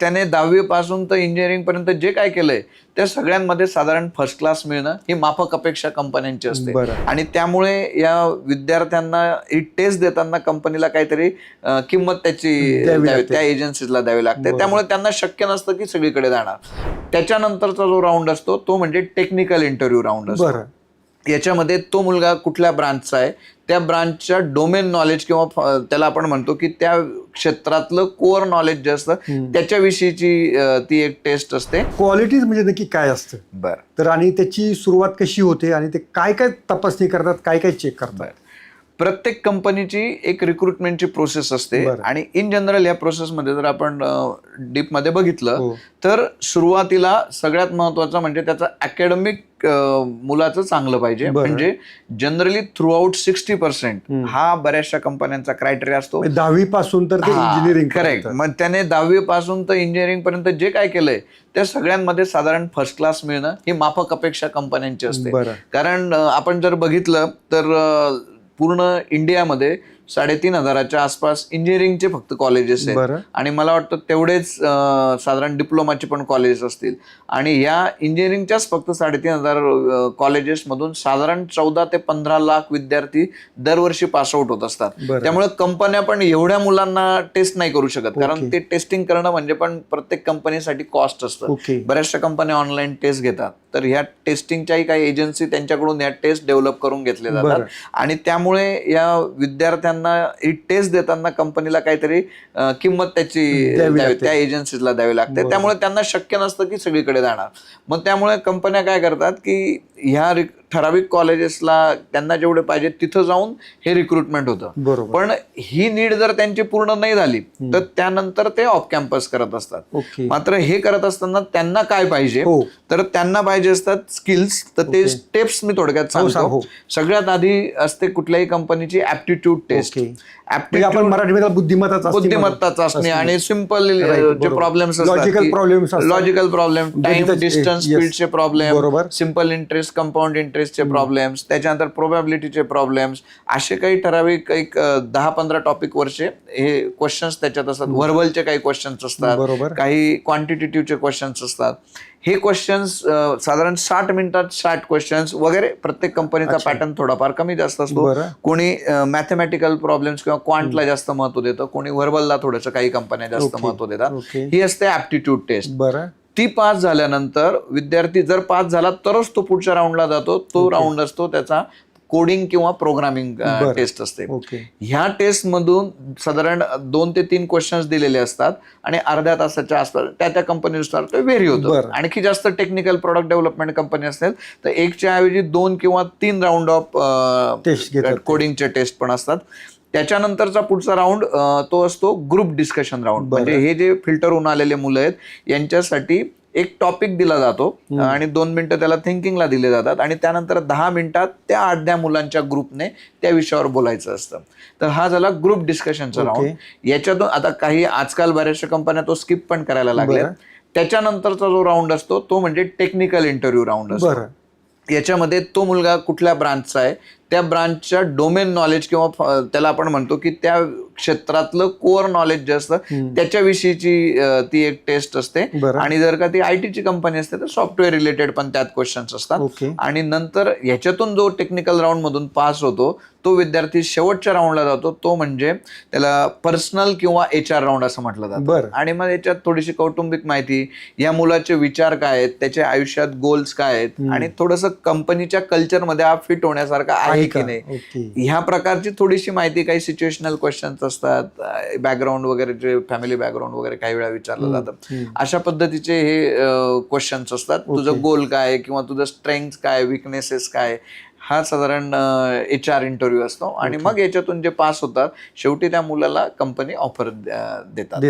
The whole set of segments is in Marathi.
त्याने 10वी पासून तर इंजिनिअरिंग पर्यंत जे काय केलंय त्या सगळ्यांमध्ये साधारण फर्स्ट क्लास मिळणं ही माफक अपेक्षा कंपन्यांची असते. आणि त्यामुळे या विद्यार्थ्यांना ही टेस्ट देताना कंपनीला काहीतरी किंमत त्याची त्या एजन्सीजला द्यावी लागते. त्यामुळे त्यांना शक्य नसतं की सगळीकडे जाणार. त्याच्यानंतरचा जो राऊंड असतो तो म्हणजे टेक्निकल इंटरव्ह्यू राऊंड असतो. याच्यामध्ये तो मुलगा कुठल्या ब्रांचचा आहे त्या ब्रांचच्या डोमेन नॉलेज किंवा त्याला आपण म्हणतो की त्या क्षेत्रातलं कोअर नॉलेज जे असतं त्याच्याविषयीची ती एक टेस्ट असते. क्वालिटीज म्हणजे नक्की काय असतं बरं, तर आणि त्याची सुरुवात कशी होते आणि ते काय काय तपासणी करतात, काय काय चेक करतात? प्रत्येक कंपनीची एक रिक्रुटमेंटची प्रोसेस असते आणि इन जनरल या प्रोसेसमध्ये जर आपण डीपमध्ये बघितलं तर सुरुवातीला सगळ्यात महत्वाचं म्हणजे त्याचं अकॅडमिक मुलाचं चांगलं पाहिजे. म्हणजे जनरली थ्रू आउट 60% हा बऱ्याचशा कंपन्यांचा क्रायटेरिया असतो. 10वी पासून तर इंजिनिअरिंग. करेक्ट. मग त्याने 10वी पासून तर इंजिनिअरिंग पर्यंत जे काय केलंय त्या सगळ्यांमध्ये साधारण फर्स्ट क्लास मिळणं ही माफक अपेक्षा कंपन्यांची असते. कारण आपण जर बघितलं तर पूर्ण इंडियामध्ये 3,500 आसपास इंजिनिअरिंगचे फक्त कॉलेजेस आहेत आणि मला वाटतं तेवढेच साधारण डिप्लोमाचे पण कॉलेजेस असतील. आणि या इंजिनिअरिंगच्याच फक्त 3,500 कॉलेजेसमधून साधारण 14 ते 15 लाख विद्यार्थी दरवर्षी पासआउट होत असतात. त्यामुळे कंपन्या पण एवढ्या मुलांना टेस्ट नाही करू शकत, कारण ते टेस्टिंग करणं म्हणजे पण प्रत्येक कंपनीसाठी कॉस्ट असतं. बऱ्याचशा कंपन्या ऑनलाईन टेस्ट घेतात, तर ह्या टेस्टिंगच्याही काही एजन्सी त्यांच्याकडून या टेस्ट डेव्हलप करून घेतले जातात. आणि त्यामुळे या विद्यार्थ्यांना ही टेस्ट देताना कंपनीला काहीतरी किंमत त्याची त्या एजन्सीजला द्यावी लागते. त्यामुळे त्यांना शक्य नसतं की सगळीकडे जाणार. मग त्यामुळे कंपन्या काय करतात की ह्या ठराविक कॉलेजेसला त्यांना जेवढे पाहिजे तिथं जाऊन हे रिक्रुटमेंट होतं. पण ही नीड जर त्यांची पूर्ण नाही झाली तर त्यानंतर ते ऑफ कॅम्पस करत असतात. मात्र हे करत असताना त्यांना काय पाहिजे तर त्यांना पाहिजे असतात स्किल्स. तर ते स्टेप्स मी थोडक्यात सांगतो. सगळ्यात आधी असते कुठल्याही कंपनीची ऍप्टिट्यूड टेस्ट. बुद्धिमत्ता चाचणी आणि सिंपल जे प्रॉब्लेम्स असतात, लॉजिकल प्रॉब्लेम, टाइम डिस्टन्स स्पीडचे प्रॉब्लेम, सिंपल इंटरेस्ट कंपाऊंड इंटरेस्टचे प्रॉब्लेम्स, त्याच्यानंतर प्रोबॅबिलिटीचे प्रॉब्लेम्स, असे काही ठराविक एक 10-15 टॉपिक वरचे हे क्वेश्चन्स त्याच्यात असतात. व्हर्बलचे काही क्वेश्चन्स असतात, काही क्वांटिटेटिव्हचे क्वेश्चन्स असतात. हे क्वेश्चन्स साधारण 60 मिनिटात 60 क्वेश्चन्स वगैरे. प्रत्येक कंपनीचा पॅटर्न थोडाफार कमी जास्त असतो. कोणी मॅथमॅटिकल प्रॉब्लेम्स किंवा क्वांटला जास्त महत्व देतं, कोणी व्हर्बलला थोडंसं काही कंपन्या जास्त महत्व देतात. ही असते ऍप्टिट्यूड टेस्ट. ती पास झाल्यानंतर विद्यार्थी जर पास झाला तरच तो पुढच्या राऊंडला जातो. तो राऊंड असतो त्याचा कोडिंग किंवा प्रोग्रामिंग टेस्ट असते. ह्या टेस्ट मधून साधारण 2 ते 3 क्वेश्चन्स दिलेले असतात आणि अर्ध्या तासाच्या आसपास त्या कंपनीनुसार ते व्हेरी होतं. आणखी जास्त टेक्निकल प्रोडक्ट डेव्हलपमेंट कंपनी असेल तर 1च्या ऐवजी 2 किंवा 3 राऊंड ऑफ कोडिंगचे टेस्ट पण असतात. त्याच्यानंतरचा पुढचा राऊंड तो असतो ग्रुप डिस्कशन राऊंड. म्हणजे हे जे फिल्टर होऊन आलेले मुलं आहेत यांच्यासाठी एक टॉपिक दिला जातो आणि 2 मिनिटं त्याला थिंकिंगला दिले जातात आणि त्यानंतर 10 मिनिटात त्या 8 मुलांच्या ग्रुपने त्या विषयावर बोलायचं असतं. तर हा झाला ग्रुप डिस्कशनचा राऊंड. याच्यातून आता काही आजकाल बऱ्याचशा कंपन्या तो स्किप पण करायला लागल्या. त्याच्यानंतरचा जो राऊंड असतो तो म्हणजे टेक्निकल इंटरव्ह्यू राऊंड असतो. याच्यामध्ये तो मुलगा कुठल्या ब्रांचचा आहे त्या ब्रांचच्या डोमेन नॉलेज किंवा त्याला आपण म्हणतो की त्या क्षेत्रातलं कोअर नॉलेज जे असतं त्याच्याविषयीची ती एक टेस्ट असते. आणि जर का ती IT ची कंपनी असते तर सॉफ्टवेअर रिलेटेड पण त्यात क्वेश्चन्स असतात. आणि नंतर ह्याच्यातून जो टेक्निकल राऊंड मधून पास होतो तो विद्यार्थी शेवटच्या राऊंडला जातो. तो म्हणजे त्याला पर्सनल किंवा HR राऊंड असं म्हटलं जातं. आणि मग याच्यात थोडीशी कौटुंबिक माहिती, या मुलाचे विचार काय आहेत, त्याच्या आयुष्यात गोल्स काय आहेत आणि थोडंसं कंपनीच्या कल्चरमध्ये हा फिट होण्यासारखा आहे की नाही ह्या प्रकारची थोडीशी माहिती. काही सिच्युएशनल क्वेश्चन्स असतात, बॅकग्राऊंड वगैरे, जे फॅमिली बॅकग्राऊंड वगैरे काही वेळा विचारलं जातं. अशा पद्धतीचे हे क्वेश्चन्स असतात. तुझं गोल काय किंवा तुझं स्ट्रेंथ काय, विकनेसेस काय, हा साधारण HR इंटरव्ह्यू असतो. आणि मग याच्यातून जे पास होतात शेवटी त्या मुलाला कंपनी ऑफर देतात.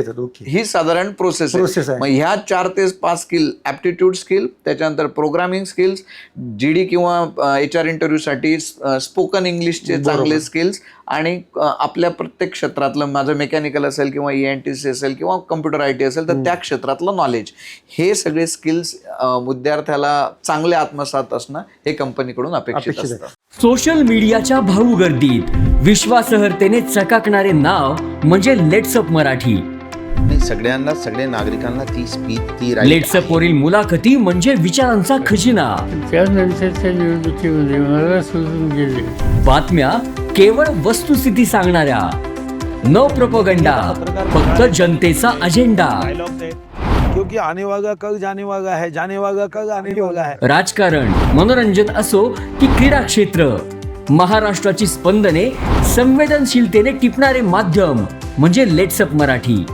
ही साधारण प्रोसेस आहे. मग ह्या 4 ते 5 स्किल, ऍप्टिट्यूड स्किल, त्याच्यानंतर प्रोग्रामिंग स्किल्स, GD किंवा HR इंटरव्ह्यूसाठी स्पोकन इंग्लिशचे चांगले स्किल्स आणि आपल्या प्रत्येक क्षेत्रातलं, माझं मेकॅनिकल असेल किंवा ENTC असेल किंवा कम्प्युटर IT असेल तर त्या क्षेत्रातलं नॉलेज, हे सगळे स्किल्स विद्यार्थ्याला चांगले आत्मसात असणं हे कंपनीकडून अपेक्षित असतं. सोशल मीडियाच्या भाऊ गर्दीत विश्वासार्हतेने चकाकणारे नाव म्हणजे लेट्सअप मराठी. सगळ्यांना, सगळ्या नागरिकांना ती स्पीच, ती right लेट्सअप वरील मुलाखती म्हणजे विचारांचा खजिना. त्यानंतरच्या निवडणुकीमध्ये मला सोडून गेले. बातम्या केवळ वस्तुस्थिती सांगणाऱ्या, न प्रोपगंडा, फक्त जनतेचा अजेंडा. क्योंकि आने वाला कल जाने वाला है, जाने वाला कल आने वाला है. राजकारण, मनोरंजन असो की क्रीडा क्षेत्र, महाराष्ट्राची स्पंदने संवेदनशीलतेने टिपणारे माध्यम म्हणजे लेट्सअप मराठी.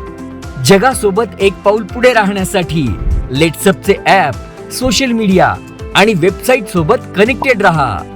जगासोबत एक पाऊल पुढे राहण्यासाठी लेट्सअपचे ॲप, सोशल मीडिया आणि वेबसाईट सोबत कनेक्टेड रहा.